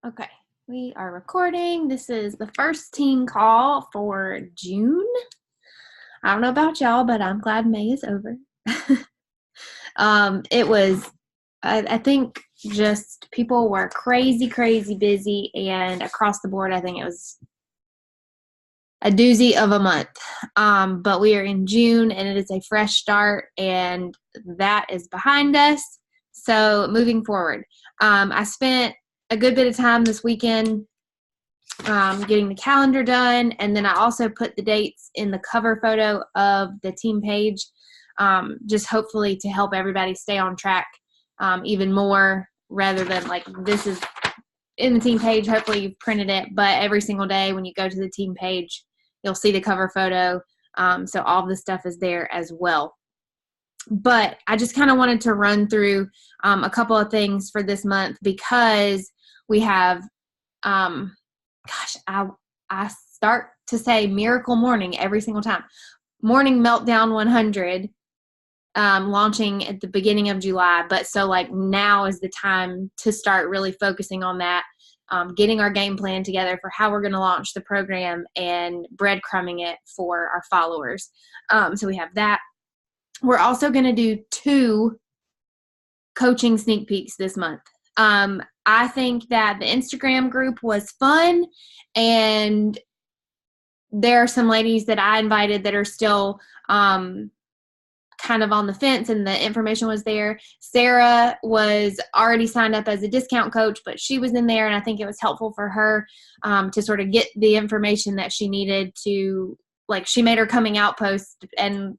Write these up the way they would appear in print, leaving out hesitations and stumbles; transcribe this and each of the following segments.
Okay, we are recording. This is the first team call for June. I don't know about y'all, but I'm glad May is over. It was, I think, just people were crazy busy, and across the board, I think it was a doozy of a month. But we are in June, and it is a fresh start, and that is behind us. So moving forward, I spent a good bit of time this weekend getting the calendar done, and then I also put the dates in the cover photo of the team page, just hopefully to help everybody stay on track even more, rather than like this is in the team page. Hopefully you've printed it, but every single day when you go to the team page, you'll see the cover photo. So all of the stuff is there as well. But I just kind of wanted to run through a couple of things for this month, because we have I start to say Miracle Morning every single time. Morning Meltdown 100 launching at the beginning of July. But so like now is the time to start really focusing on that, getting our game plan together for how we're going to launch the program and breadcrumbing it for our followers. So we have that. We're also going to do 2 coaching sneak peeks this month. I think that the Instagram group was fun, and there are some ladies that I invited that are still kind of on the fence, and the information was there. Sarah was already signed up as a discount coach, but she was in there, and I think it was helpful for her to sort of get the information that she needed to, like, she made her coming out post, and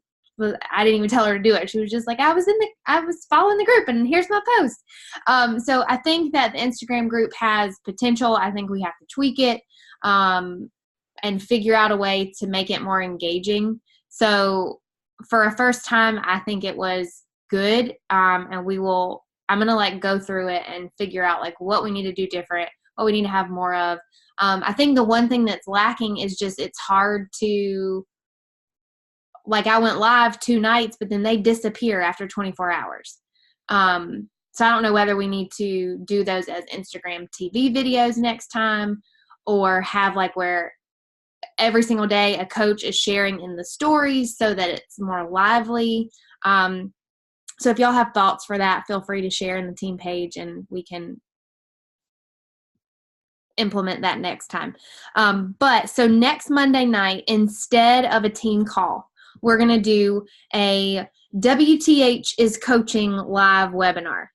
I didn't even tell her to do it. She was just like, I was following the group, and here's my post. So I think that the Instagram group has potential. I think we have to tweak it and figure out a way to make it more engaging. So for a first time, I think it was good. And I'm going to like go through it and figure out like what we need to do different, what we need to have more of. I think the one thing that's lacking is just, it's hard to, like, I went live 2 nights, but then they disappear after 24 hours. So I don't know whether we need to do those as Instagram TV videos next time, or have like where every single day a coach is sharing in the stories so that it's more lively. So if y'all have thoughts for that, feel free to share in the team page, and we can implement that next time. But so next Monday night, instead of a team call, we're going to do a WTH is Coaching live webinar.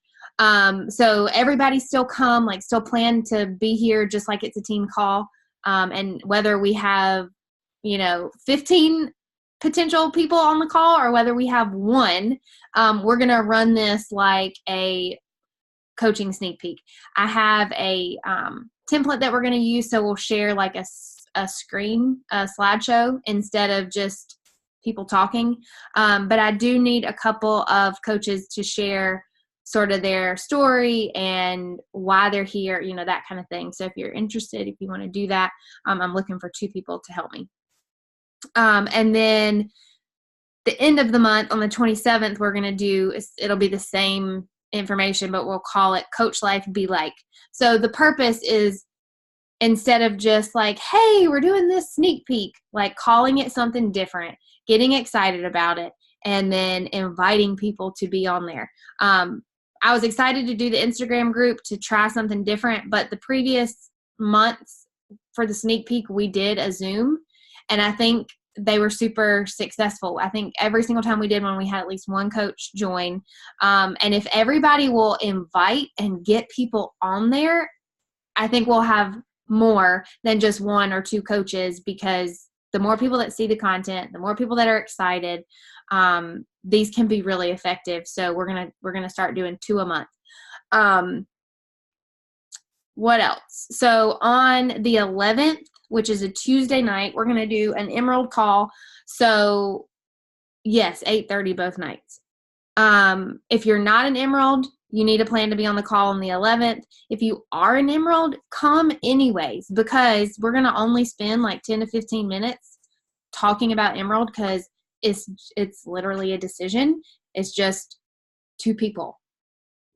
So everybody still plan to be here just like it's a team call. And whether we have, 15 potential people on the call or whether we have 1, we're going to run this like a coaching sneak peek. I have a template that we're going to use, so we'll share like a slideshow instead of just people talking. But I do need a couple of coaches to share sort of their story and why they're here, that kind of thing. So if you're interested, if you want to do that, I'm looking for 2 people to help me. And then the end of the month on the 27th, we're going to it'll be the same information, but we'll call it Coach Life Be Like. So the purpose is, instead of just like, hey, we're doing this sneak peek, like calling it something different, getting excited about it, and then inviting people to be on there. I was excited to do the Instagram group to try something different, but the previous months for the sneak peek, we did a Zoom, and I think they were super successful. I think every single time we did one, we had at least 1 coach join. And if everybody will invite and get people on there, I think we'll have more than just 1 or 2 coaches, because the more people that see the content, the more people that are excited, these can be really effective. So we're gonna start doing 2 a month. What else? So on the 11th, which is a Tuesday night, we're gonna do an Emerald call. So yes, 8:30 both nights. If you're not an Emerald, you need a plan to be on the call on the 11th. If you are an Emerald, come anyways, because we're going to only spend like 10 to 15 minutes talking about Emerald, because it's literally a decision. It's just 2 people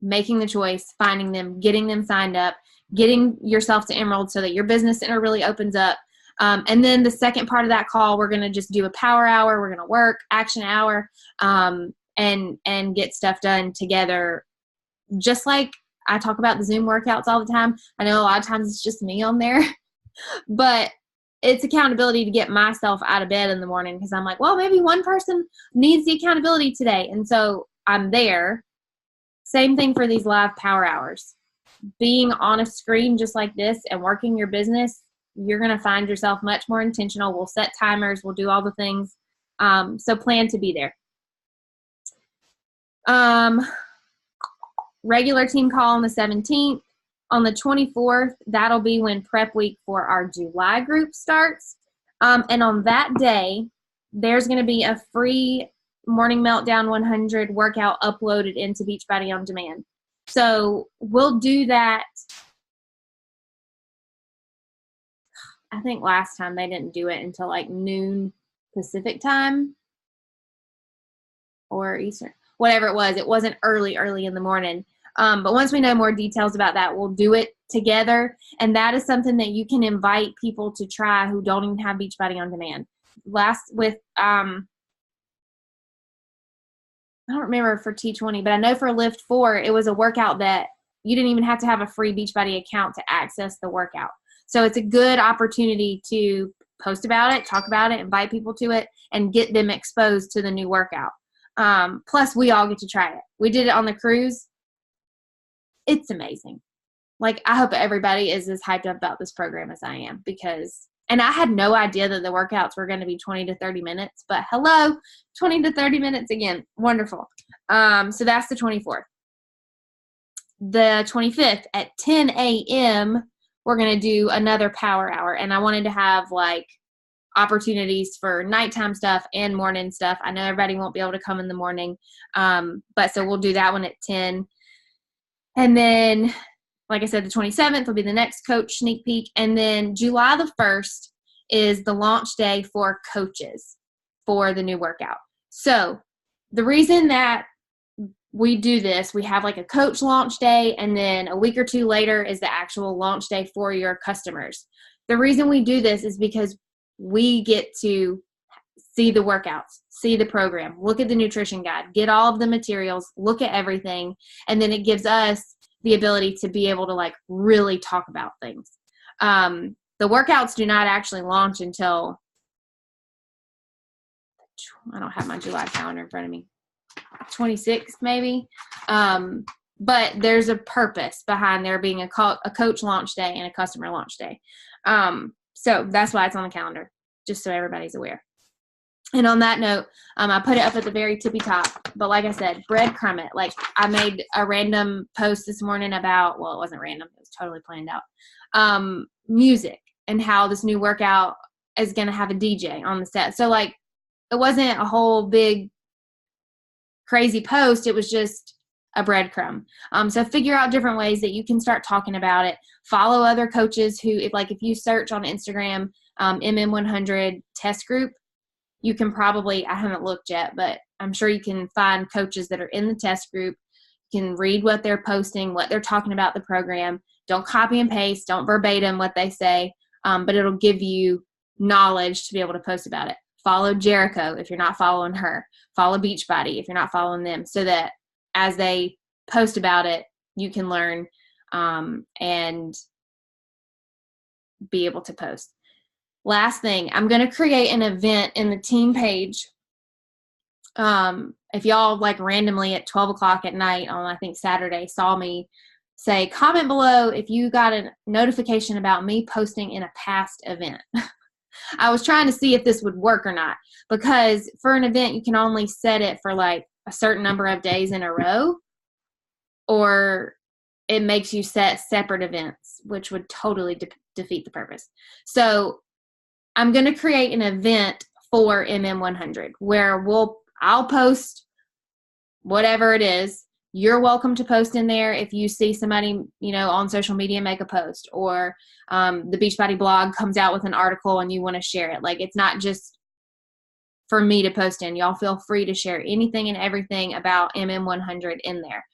making the choice, finding them, getting them signed up, getting yourself to Emerald so that your business center really opens up. And then the second part of that call, we're going to just do a power hour. We're going to work action hour, and get stuff done together. Just like I talk about the Zoom workouts all the time. I know a lot of times it's just me on there, but it's accountability to get myself out of bed in the morning, because I'm like, well, maybe one person needs the accountability today. And so I'm there. Same thing for these live power hours. Being on a screen just like this and working your business, you're going to find yourself much more intentional. We'll set timers. We'll do all the things. So plan to be there. Regular team call on the 17th. On the 24th, that'll be when prep week for our July group starts. And on that day, there's going to be a free Morning Meltdown 100 workout uploaded into Beachbody On Demand. So we'll do that. I think last time they didn't do it until like noon Pacific time or Eastern, whatever it was. It wasn't early in the morning. But once we know more details about that, we'll do it together. And that is something that you can invite people to try who don't even have Beachbody On Demand. I don't remember for T20, but I know for Lift 4, it was a workout that you didn't even have to have a free Beachbody account to access the workout. So it's a good opportunity to post about it, talk about it, invite people to it, and get them exposed to the new workout. Plus, we all get to try it. We did it on the cruise. It's amazing. Like, I hope everybody is as hyped up about this program as I am, and I had no idea that the workouts were going to be 20 to 30 minutes, but hello, 20 to 30 minutes again. Wonderful. So that's the 24th. The 25th at 10 a.m., we're going to do another power hour. And I wanted to have like opportunities for nighttime stuff and morning stuff. I know everybody won't be able to come in the morning. But so we'll do that one at 10. And then, like I said, the 27th will be the next coach sneak peek. And then July the 1st is the launch day for coaches for the new workout. So the reason that we do this, we have like a coach launch day, and then a week or two later is the actual launch day for your customers. The reason we do this is because we get to see the workouts, see the program, look at the nutrition guide, get all of the materials, look at everything, and then it gives us the ability to be able to like really talk about things. The workouts do not actually launch until, I don't have my July calendar in front of me, 26th maybe. But there's a purpose behind there being a coach launch day and a customer launch day. So that's why it's on the calendar, just so everybody's aware. And on that note, I put it up at the very tippy top. But like I said, breadcrumb it. Like, I made a random post this morning about, well, it wasn't random. It was totally planned out. Music and how this new workout is going to have a DJ on the set. So, like, it wasn't a whole big crazy post. It was just a breadcrumb. So figure out different ways that you can start talking about it. Follow other coaches who, if you search on Instagram, MM100 test group, you can probably, I haven't looked yet, but I'm sure you can find coaches that are in the test group. You can read what they're posting, what they're talking about the program. Don't copy and paste. Don't verbatim what they say, but it'll give you knowledge to be able to post about it. Follow Jericho if you're not following her. Follow Beachbody if you're not following them, so that as they post about it, you can learn and be able to post. Last thing, I'm going to create an event in the team page. If y'all like randomly at 12 o'clock at night on, I think, Saturday, saw me say, comment below if you got a notification about me posting in a past event. I was trying to see if this would work or not, because for an event, you can only set it for like a certain number of days in a row, or it makes you set separate events, which would totally defeat the purpose. So I'm going to create an event for MM100 where I'll post whatever it is. You're welcome to post in there if you see somebody, on social media make a post, or the Beachbody blog comes out with an article and you want to share it. Like, it's not just for me to post in. Y'all feel free to share anything and everything about MM100 in there.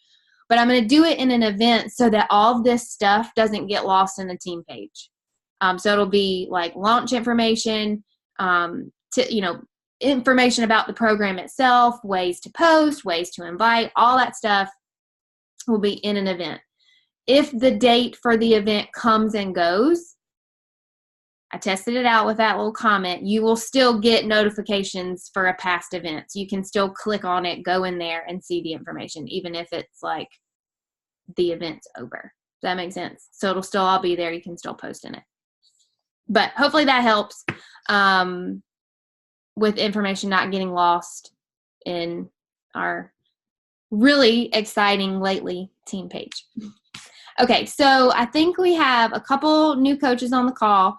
But I'm going to do it in an event so that all of this stuff doesn't get lost in the team page. So it'll be like launch information, information about the program itself, ways to post, ways to invite, all that stuff will be in an event. If the date for the event comes and goes, I tested it out with that little comment, you will still get notifications for a past event. So you can still click on it, go in there and see the information, even if it's like the event's over. Does that make sense? So it'll still all be there. You can still post in it. But hopefully that helps with information not getting lost in our really exciting lately team page. Okay, so I think we have a couple new coaches on the call.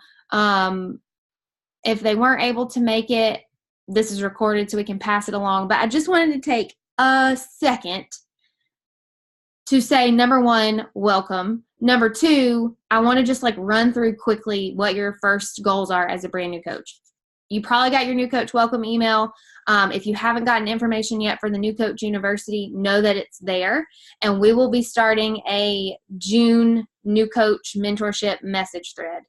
If they weren't able to make it, this is recorded so we can pass it along. But I just wanted to take a second to say, number one, welcome. Number two, I want to just like run through quickly what your first goals are as a brand new coach. You probably got your new coach welcome email. If you haven't gotten information yet for the New Coach University, know that it's there. And we will be starting a June new coach mentorship message thread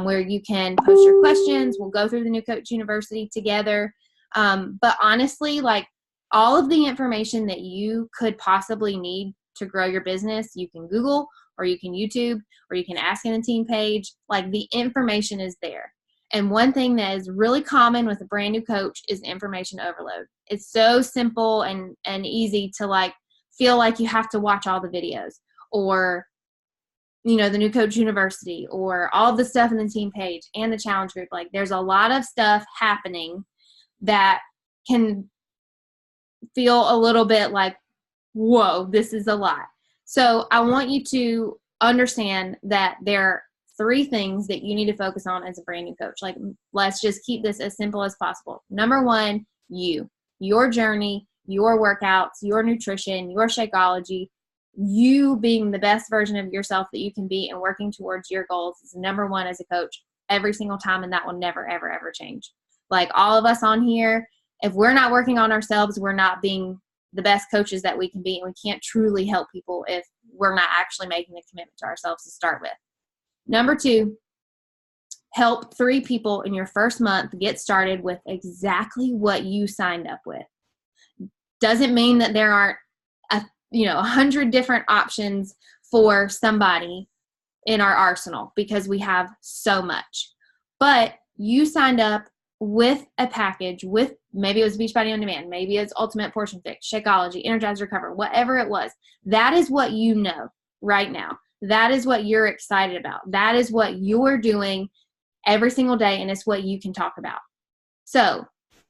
where you can post your questions. We'll go through the New Coach University together. But honestly, like all of the information that you could possibly need to grow your business, you can Google or you can YouTube or you can ask in the team page. Like the information is there. And one thing that is really common with a brand new coach is information overload. It's so simple and easy to like feel like you have to watch all the videos or, you know, the New Coach University or all of the stuff in the team page and the challenge group. Like there's a lot of stuff happening that can feel a little bit like, whoa, this is a lot. So I want you to understand that there are 3 things that you need to focus on as a brand new coach. Like, let's just keep this as simple as possible. Number 1, your journey, your workouts, your nutrition, your Shakeology, you being the best version of yourself that you can be and working towards your goals is number 1 as a coach every single time. And that will never, ever, ever change. Like all of us on here, if we're not working on ourselves, we're not being the best coaches that we can be. And we can't truly help people if we're not actually making the commitment to ourselves to start with. Number 2, help 3 people in your first month get started with exactly what you signed up with. Doesn't mean that there aren't 100 different options for somebody in our arsenal because we have so much. But you signed up with a package with, maybe it was Beachbody On Demand, maybe it's Ultimate Portion Fix, Shakeology, Energize Recover, whatever it was. That is what you know right now. That is what you're excited about. That is what you're doing every single day, and it's what you can talk about. So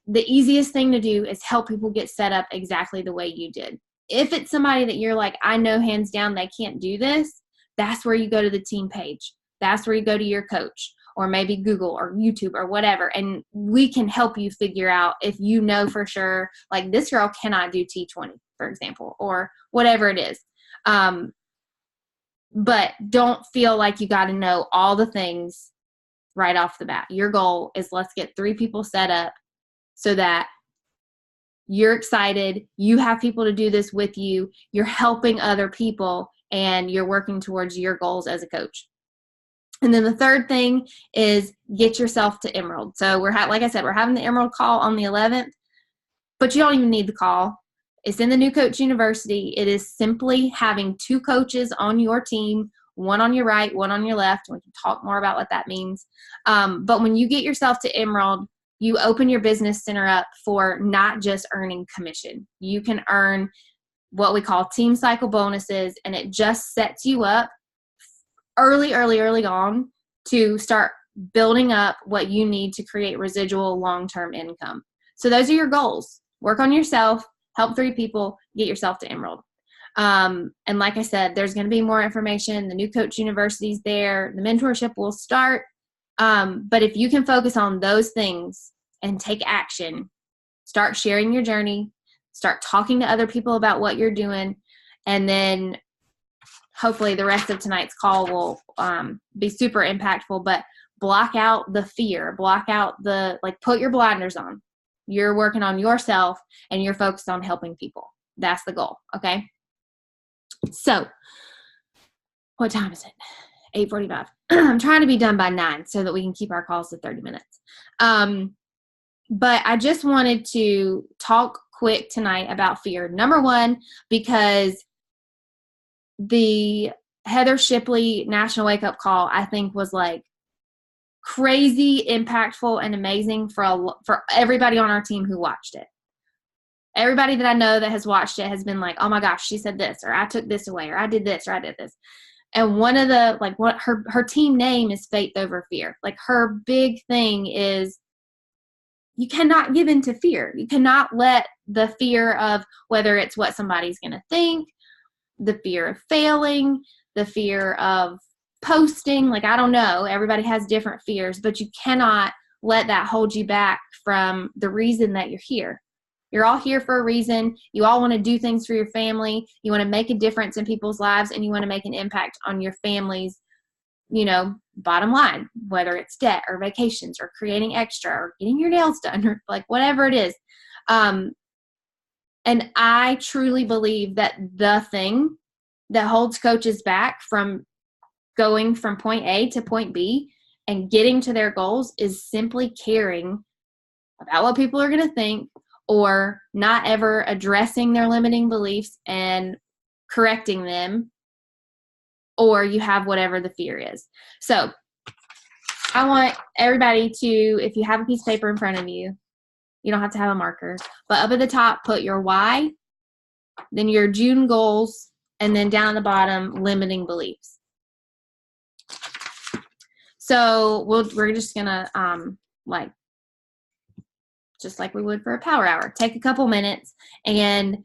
the easiest thing to do is help people get set up exactly the way you did. If it's somebody that you're like, I know hands down they can't do this, that's where you go to the team page. That's where you go to your coach or maybe Google or YouTube or whatever, and we can help you figure out if you know for sure, like this girl cannot do T20, for example, or whatever it is. But don't feel like you got to know all the things right off the bat. Your goal is let's get 3 people set up so that you're excited, you have people to do this with you, you're helping other people, and you're working towards your goals as a coach. And then the third thing is get yourself to Emerald. So like I said, we're having the Emerald call on the 11th, but you don't even need the call. It's in the New Coach University. It is simply having 2 coaches on your team, one on your right, one on your left. We can talk more about what that means. But when you get yourself to Emerald, you open your business center up for not just earning commission. You can earn what we call team cycle bonuses, and it just sets you up early on to start building up what you need to create residual long-term income. So those are your goals. Work on yourself, help 3 people, get yourself to Emerald. And like I said, there's going to be more information. The New Coach University's there. The mentorship will start. But if you can focus on those things and take action, start sharing your journey, start talking to other people about what you're doing, and then hopefully the rest of tonight's call will be super impactful. But block out the fear, block out put your blinders on. You're working on yourself and you're focused on helping people. That's the goal. Okay. So, what time is it? 8:45. I'm trying to be done by 9 so that we can keep our calls to 30 minutes. But I just wanted to talk quick tonight about fear. Number one, because the Heather Shipley National Wake Up Call, I think, was like crazy impactful and amazing for everybody on our team who watched it. Everybody that I know that has watched it has been like, oh my gosh, she said this, or I took this away, or I did this, or I did this. And one of the, like, what her team name is Faith Over Fear. Like, her big thing is you cannot give in to fear. You cannot let the fear of whether it's what somebody's going to think, the fear of failing, the fear of posting, like, I don't know, everybody has different fears, but you cannot let that hold you back from the reason that you're here. You're all here for a reason. You all want to do things for your family. You want to make a difference in people's lives, and you want to make an impact on your family's, bottom line, whether it's debt or vacations or creating extra or getting your nails done or like whatever it is. And I truly believe that the thing that holds coaches back from going from point A to point B and getting to their goals is simply caring about what people are going to think, or not ever addressing their limiting beliefs and correcting them, or you have whatever the fear is. So I want everybody to, if you have a piece of paper in front of you, you don't have to have a marker, but up at the top, put your why, then your June goals, and then down at the bottom, limiting beliefs. So we're just gonna just like we would for a power hour, take a couple minutes and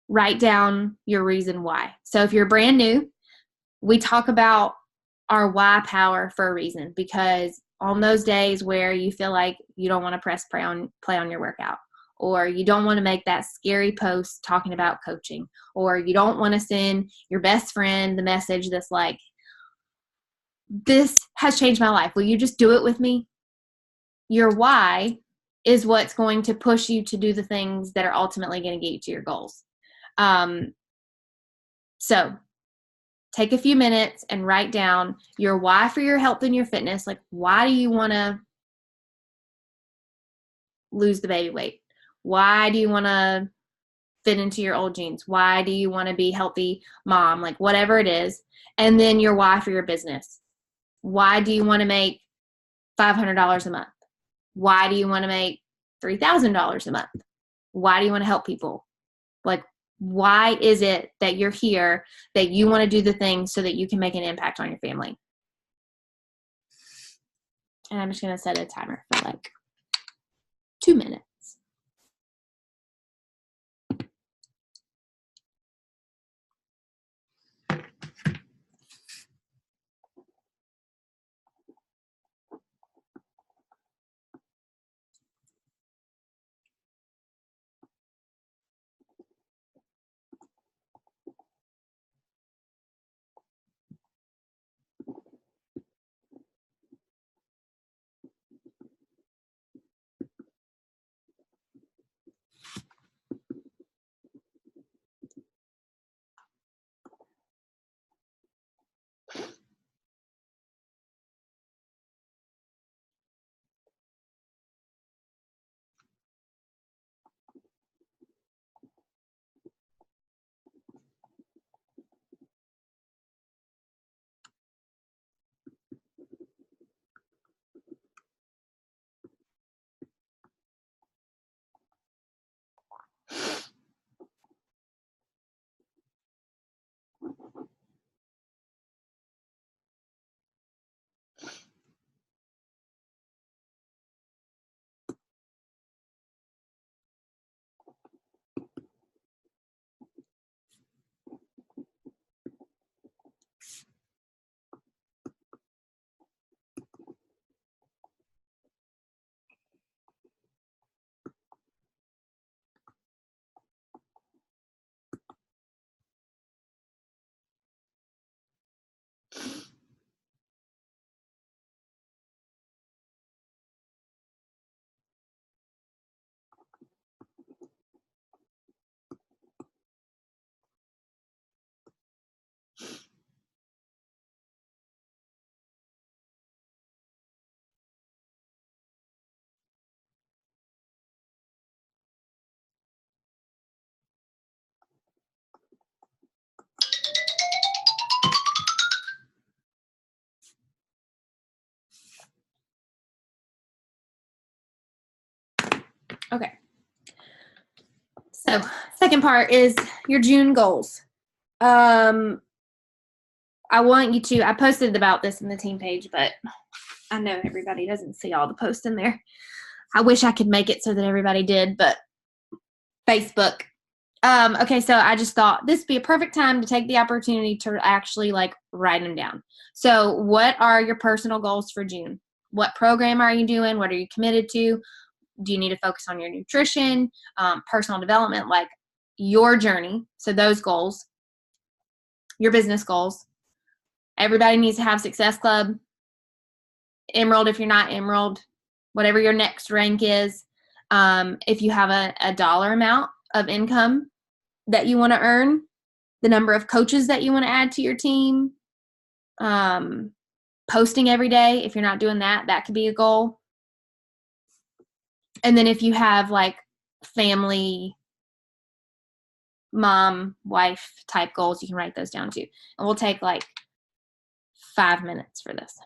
write down your reason why. So if you're brand new, we talk about our why power for a reason, because on those days where you feel like you don't want to press play on your workout, or you don't want to make that scary post talking about coaching, or you don't want to send your best friend the message that's like, this has changed my life, will you just do it with me? Your why is what's going to push you to do the things that are ultimately going to get you to your goals. So take a few minutes and write down your why for your health and your fitness. Like, why do you want to lose the baby weight? Why do you want to fit into your old jeans? Why do you want to be healthy mom? Like, whatever it is. And then your why for your business. Why do you want to make $500 a month? Why do you want to make $3,000 a month? Why do you want to help people? Like, why is it that you're here, that you want to do the things so that you can make an impact on your family? And I'm just going to set a timer for like 2 minutes. Okay. So, second part is your June goals. I want you to, I posted about this in the team page, but I know everybody doesn't see all the posts in there. I wish I could make it so that everybody did, but Facebook. Okay, so I just thought this would be a perfect time to take the opportunity to actually like write them down. So, what are your personal goals for June? What program are you doing? What are you committed to? Do you need to focus on your nutrition, personal development, like your journey? So, those goals, your business goals. Everybody needs to have Success Club, Emerald if you're not Emerald, whatever your next rank is. If you have a dollar amount of income that you want to earn, the number of coaches that you want to add to your team, posting every day. If you're not doing that, that could be a goal. And then if you have like family, mom, wife type goals, you can write those down too. And we'll take like 5 minutes for this.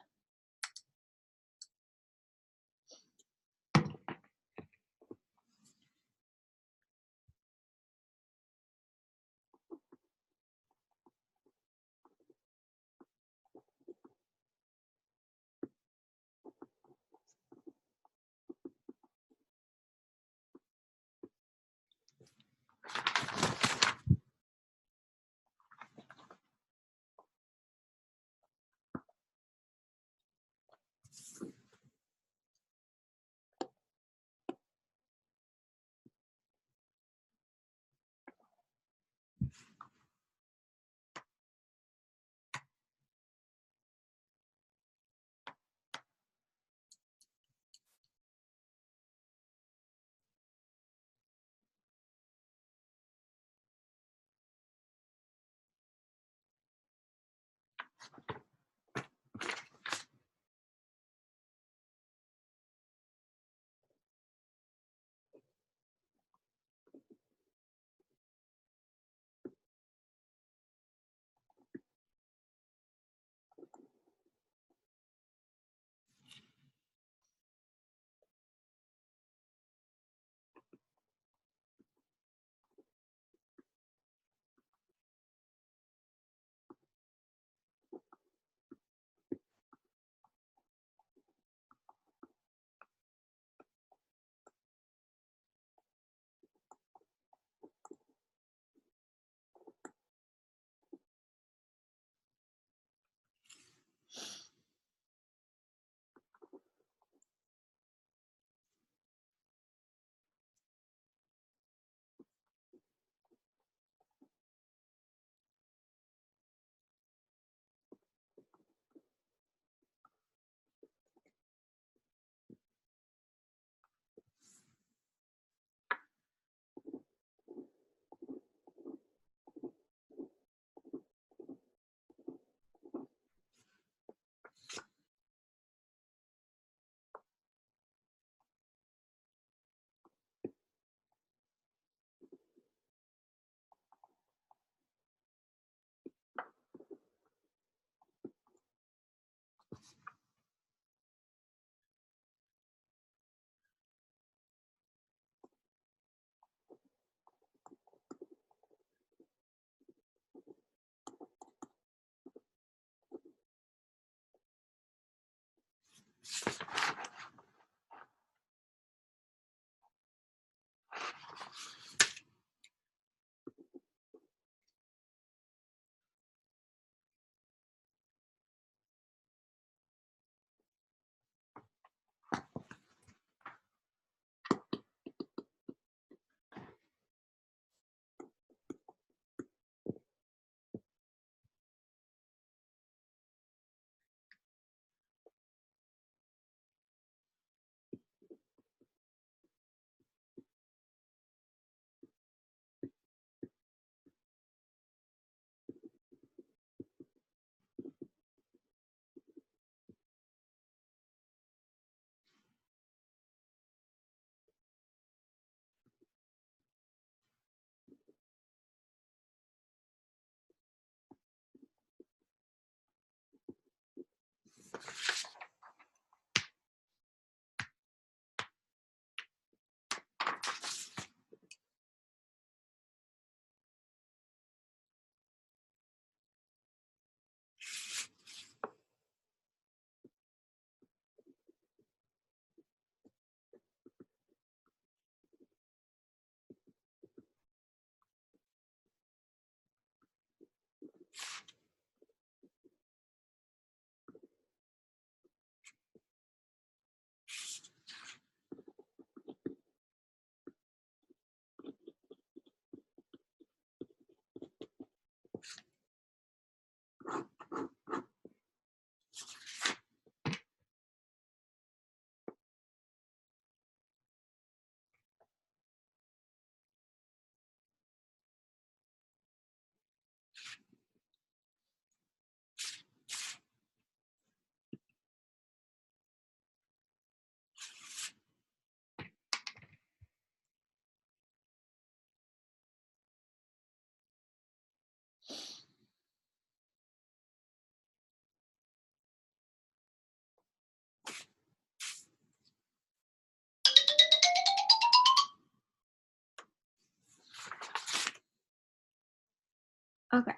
Okay.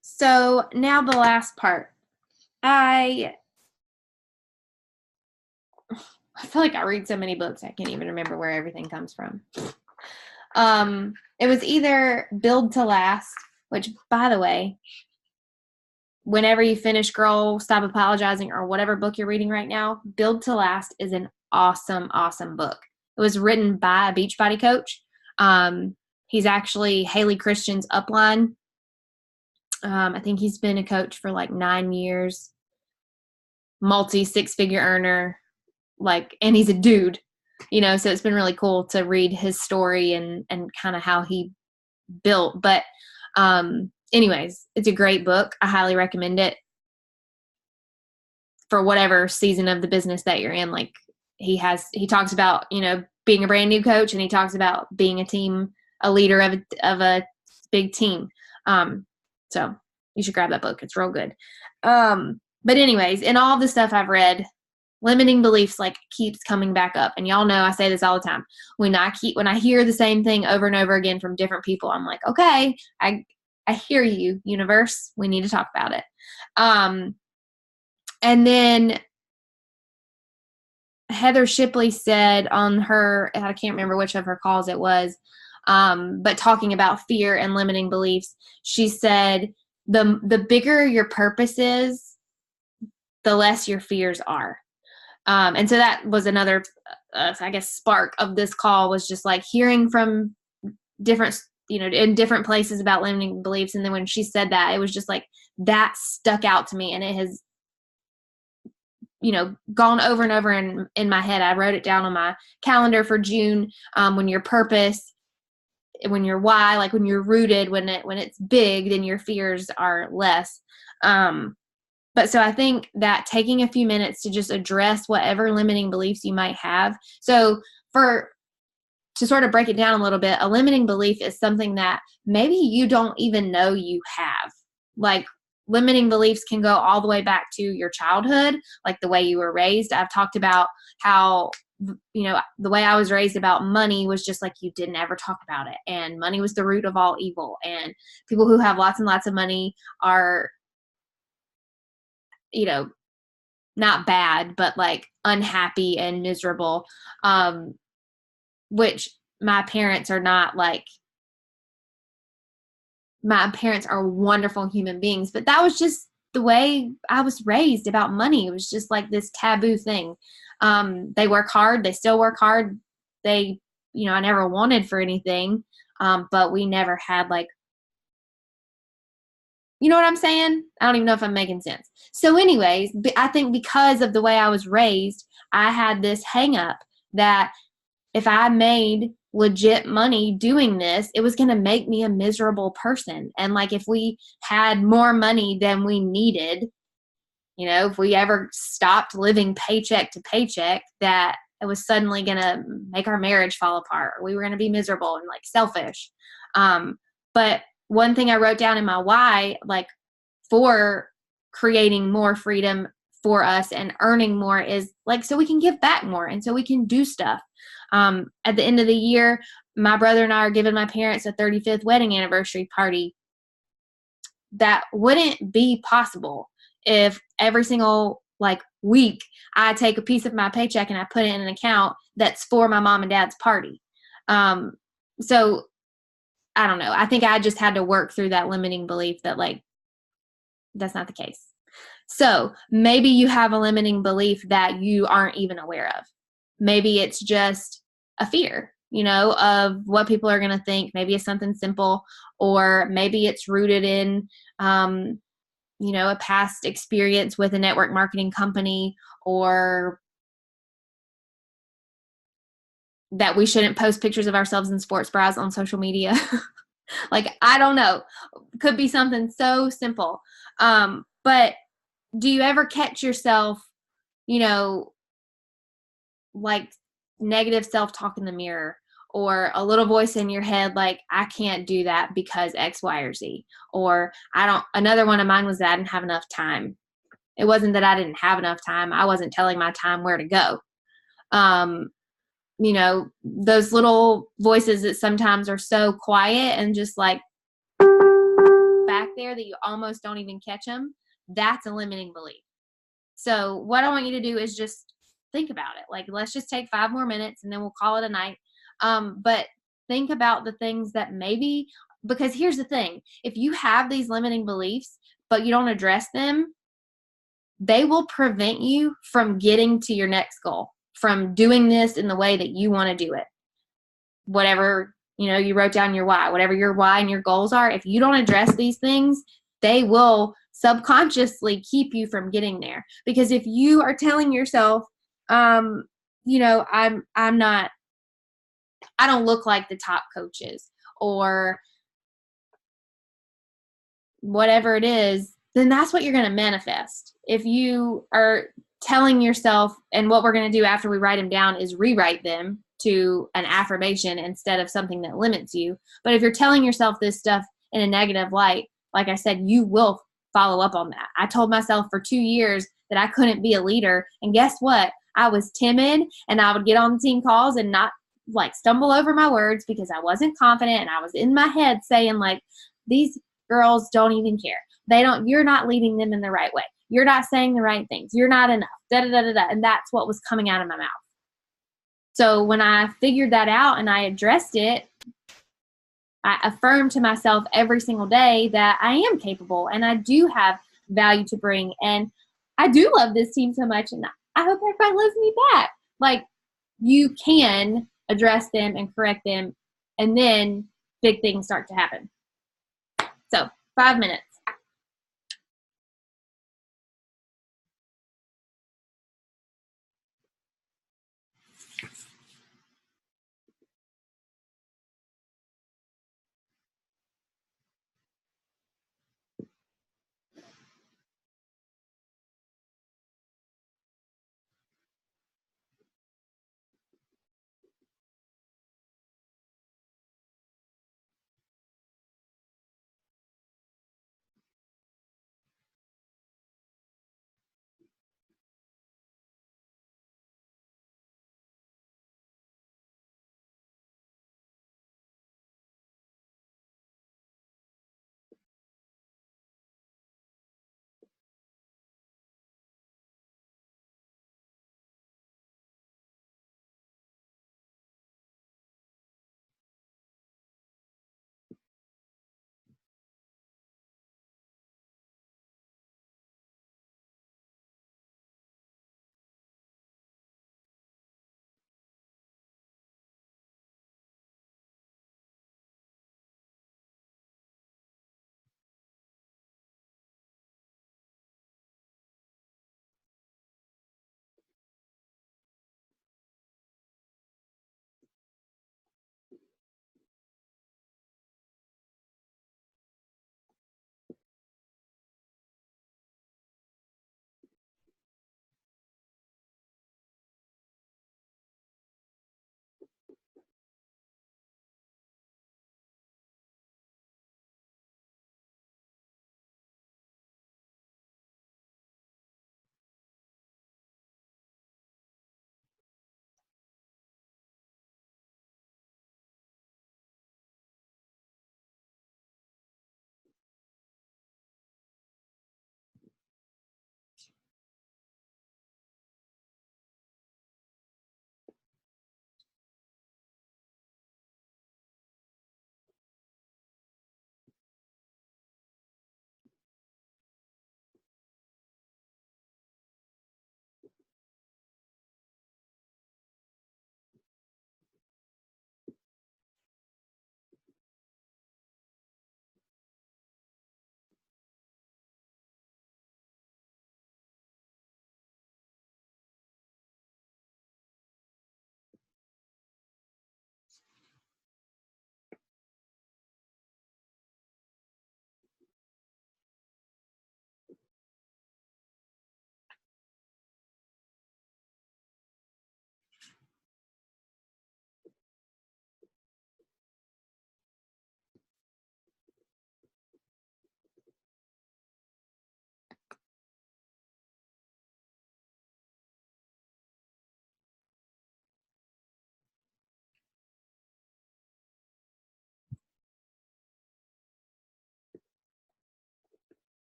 So now the last part. I feel like I read so many books, I can't even remember where everything comes from. It was either Build to Last, which, by the way, whenever you finish Girl, Stop Apologizing, or whatever book you're reading right now, Build to Last is an awesome, awesome book. It was written by a Beachbody coach. He's actually Haley Christian's upline. I think he's been a coach for like 9 years, multi six-figure earner, and he's a dude, so it's been really cool to read his story and kind of how he built. But anyways, it's a great book. I highly recommend it for whatever season of the business that you're in. Like he talks about, being a brand new coach, and he talks about being a leader of a big team. So you should grab that book. It's real good. But anyways, in all the stuff I've read, limiting beliefs keeps coming back up. And y'all know I say this all the time. When I hear the same thing over and over again from different people, I'm like, okay, I hear you, universe. We need to talk about it. And then Heather Shipley said on her, I can't remember which of her calls it was, but talking about fear and limiting beliefs, she said, the bigger your purpose is, the less your fears are. And so that was another, I guess, spark of this call, was just hearing from different, in different places about limiting beliefs. And then when she said that, it was just that stuck out to me, and it has, gone over and over in my head. I wrote it down on my calendar for June. When your purpose, when your why, when you're rooted, when it's big, then your fears are less. But so I think that taking a few minutes to just address whatever limiting beliefs you might have. So to sort of break it down a little bit, a limiting belief is something that maybe you don't even know you have. Limiting beliefs can go all the way back to your childhood, the way you were raised. I've talked about how, the way I was raised about money was just you didn't ever talk about it. And money was the root of all evil. And people who have lots and lots of money are, not bad, but unhappy and miserable, which my parents are not. My parents are wonderful human beings, but that was just the way I was raised about money. It was just this taboo thing. They work hard. They still work hard. I never wanted for anything, but we never had you know what I'm saying? I don't even know if I'm making sense. So anyways, I think because of the way I was raised, I had this hang up that if I made legit money doing this, it was going to make me a miserable person. And if we had more money than we needed, if we ever stopped living paycheck to paycheck, that it was suddenly going to make our marriage fall apart, or we were going to be miserable and selfish. But one thing I wrote down in my why, for creating more freedom for us and earning more, is so we can give back more and so we can do stuff. At the end of the year, my brother and I are giving my parents a 35th wedding anniversary party. That wouldn't be possible if every single week I take a piece of my paycheck and I put it in an account that's for my mom and dad's party. So I don't know. I think I just had to work through that limiting belief that that's not the case. So maybe you have a limiting belief that you aren't even aware of. Maybe it's just a fear, of what people are going to think. Maybe it's something simple, or maybe it's rooted in, a past experience with a network marketing company, or that we shouldn't post pictures of ourselves in sports bras on social media. I don't know. Could be something so simple. But do you ever catch yourself, negative self-talk in the mirror, or a little voice in your head I can't do that because X, Y, or Z? Or another one of mine was that I didn't have enough time. It wasn't that I didn't have enough time. I wasn't telling my time where to go. Those little voices that sometimes are so quiet and just there that you almost don't even catch them, that's a limiting belief. So what I want you to do is just think about it. Like, let's just take 5 more minutes and then we'll call it a night. But think about the things that maybe, because here's the thing, if you have these limiting beliefs, but you don't address them, they will prevent you from getting to your next goal, from doing this in the way that you want to do it. Whatever, you wrote down your why, whatever your why and your goals are, if you don't address these things, they will subconsciously keep you from getting there. Because if you are telling yourself, I'm not, I don't look like the top coaches, or whatever it is, then that's what you're going to manifest. If you are telling yourself, and what we're going to do after we write them down is rewrite them to an affirmation instead of something that limits you. But if you're telling yourself this stuff in a negative light, like I said, you will follow up on that. I told myself for 2 years that I couldn't be a leader. And guess what? I was timid, and I would get on the team calls and not stumble over my words because I wasn't confident, and I was in my head saying these girls don't even care. You're not leading them in the right way. You're not saying the right things. You're not enough. Da, da, da, da, da. And that's what was coming out of my mouth. So when I figured that out and I addressed it, I affirmed to myself every single day that I am capable and I do have value to bring. And I do love this team so much. And I hope everybody loves me back. You can address them and correct them, and then big things start to happen. So 5 minutes.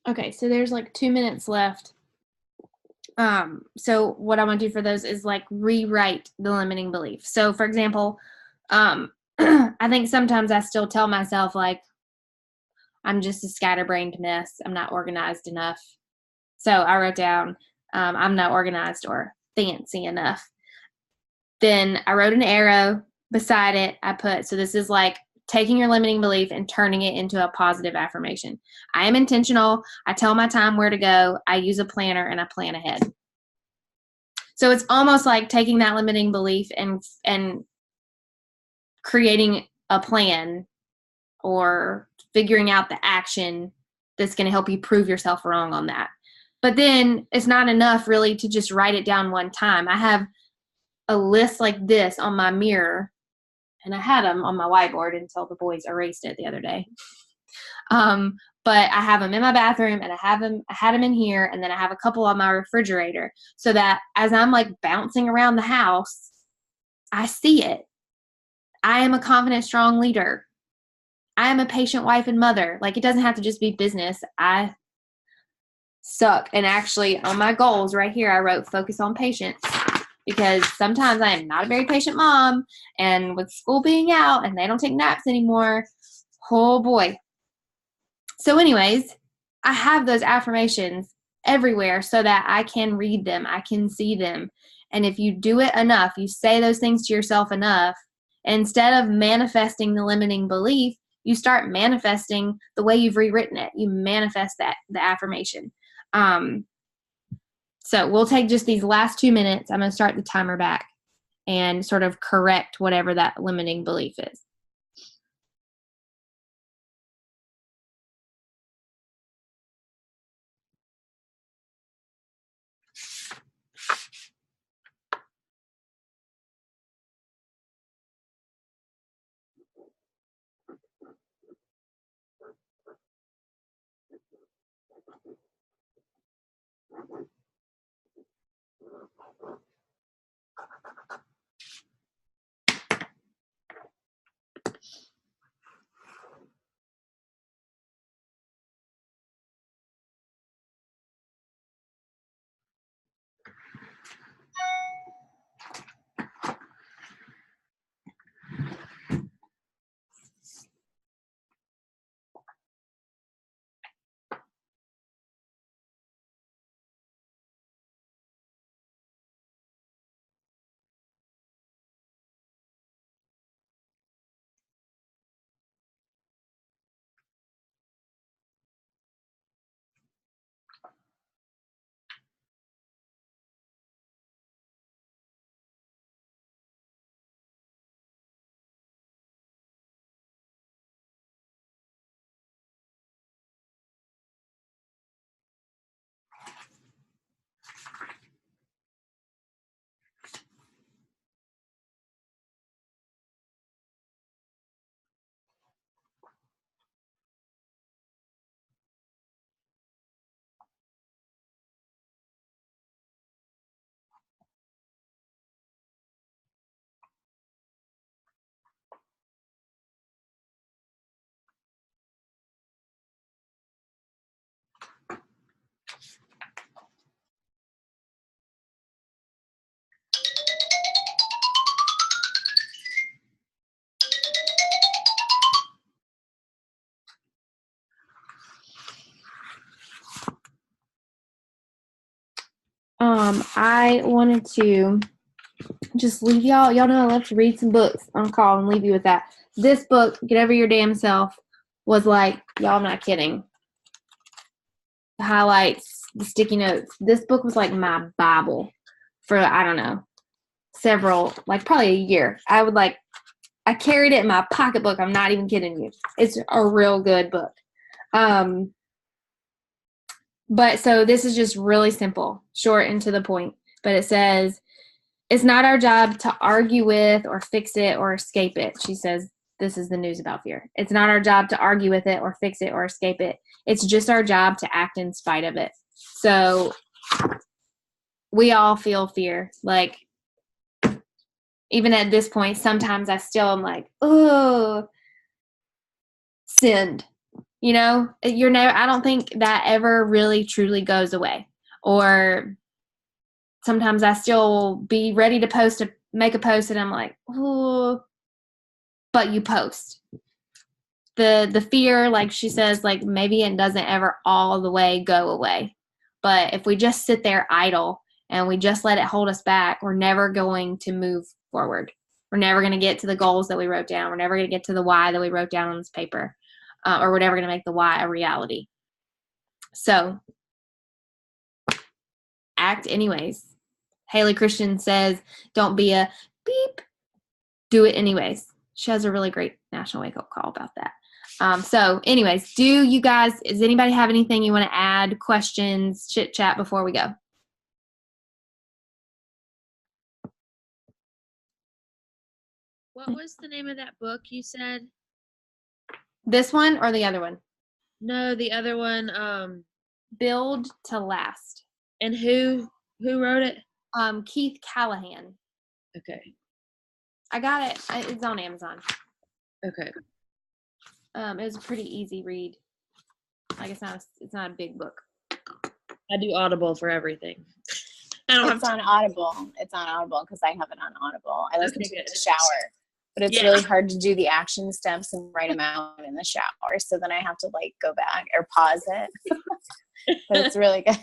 Okay, so there's like 2 minutes left. So what I want to do for those is like rewrite the limiting belief. So for example, I think sometimes I still tell myself like I'm just a scatterbrained mess. I'm not organized enough. So I wrote down I'm not organized or fancy enough. Then I wrote an arrow beside it. I put, so this is like taking your limiting belief and turning it into a positive affirmation. I am intentional. I tell my time where to go. I use a planner and I plan ahead. So it's almost like taking that limiting belief and creating a plan or figuring out the action that's going to help you prove yourself wrong on that. But then it's not enough really to just write it down one time. I have a list like this on my mirror, and I had them on my whiteboard until the boys erased it the other day. But I have them in my bathroom, and I had them in here, and then I have a couple on my refrigerator, so that as I'm like bouncing around the house, I see it. I am a confident, strong leader. I am a patient wife and mother. Like, it doesn't have to just be business. I suck. And actually, on my goals right here, I wrote focus on patience, because sometimes I am not a very patient mom, and with school being out and they don't take naps anymore, oh boy. So anyways, I have those affirmations everywhere so that I can read them, I can see them. And if you do it enough, you say those things to yourself enough, instead of manifesting the limiting belief, you start manifesting the way you've rewritten it. You manifest the affirmation. So we'll take just these last 2 minutes. I'm going to start the timer back and sort of correct whatever that limiting belief is. I wanted to just leave y'all know I love to read some books on call and leave you with that. This book, Get Over Your Damn Self, was like, y'all, I'm not kidding. The highlights, the sticky notes. This book was like my Bible for, I don't know, several, like probably a year. I carried it in my pocketbook. I'm not even kidding you. It's a real good book. But so this is just really simple, short and to the point. But it says, it's not our job to argue with or fix it or escape it. She says, this is the news about fear. It's not our job to argue with it or fix it or escape it. It's just our job to act in spite of it. So we all feel fear. Like, even at this point, sometimes I still am like, oh, send. You know, I don't think that ever really truly goes away. Or sometimes I still be ready to make a post and I'm like, oh, but you post. The fear, like she says, like maybe it doesn't ever all the way go away. But if we just sit there idle and we just let it hold us back, we're never going to move forward. We're never going to get to the goals that we wrote down. We're never going to get to the why that we wrote down on this paper. Or we're never going to make the why a reality. So act anyways. Haley Christian says, don't be a beep, do it anyways. She has a really great national wake up call about that. So anyways, does anybody have anything you want to add, questions, chit chat before we go? What was the name of that book you said? This one or the other one? No, the other one. Build to Last. And who wrote it? Keith Callahan. Okay. I got it. It's on Amazon. Okay. It was a pretty easy read. Like it's not a big book. I do Audible for everything. It's on Audible. It's on Audible because I have it on Audible. I listen to it in the shower. But it's really hard to do the action steps and write them out in the shower. So then I have to like go back or pause it. But it's really good.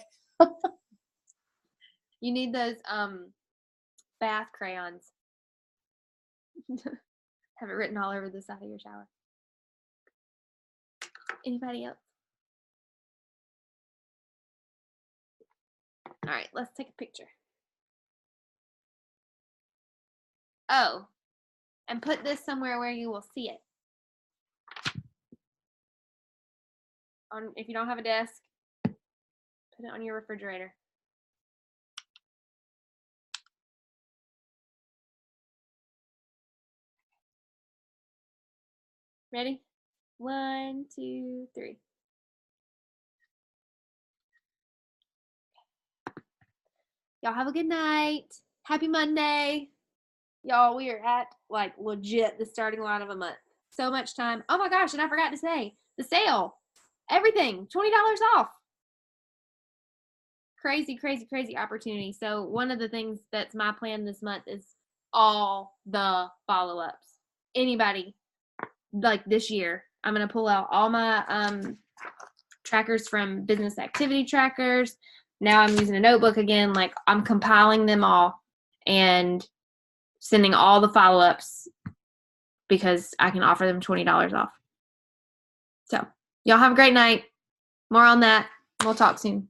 You need those bath crayons. Have it written all over the side of your shower. Anybody else? All right, let's take a picture. Oh, and put this somewhere where you will see it. If you don't have a desk, put it on your refrigerator. Ready? 1, 2, 3. Y'all have a good night. Happy Monday. Y'all, we are at like legit the starting line of a month. So much time. Oh my gosh, and I forgot to say the sale. Everything, $20 off. Crazy, crazy, crazy opportunity. So one of the things that's my plan this month is all the follow-ups. Anybody like this year, I'm going to pull out all my trackers from Business Activity Trackers. Now I'm using a notebook again. Like I'm compiling them all and sending all the follow-ups because I can offer them $20 off. So y'all have a great night. More on that. We'll talk soon.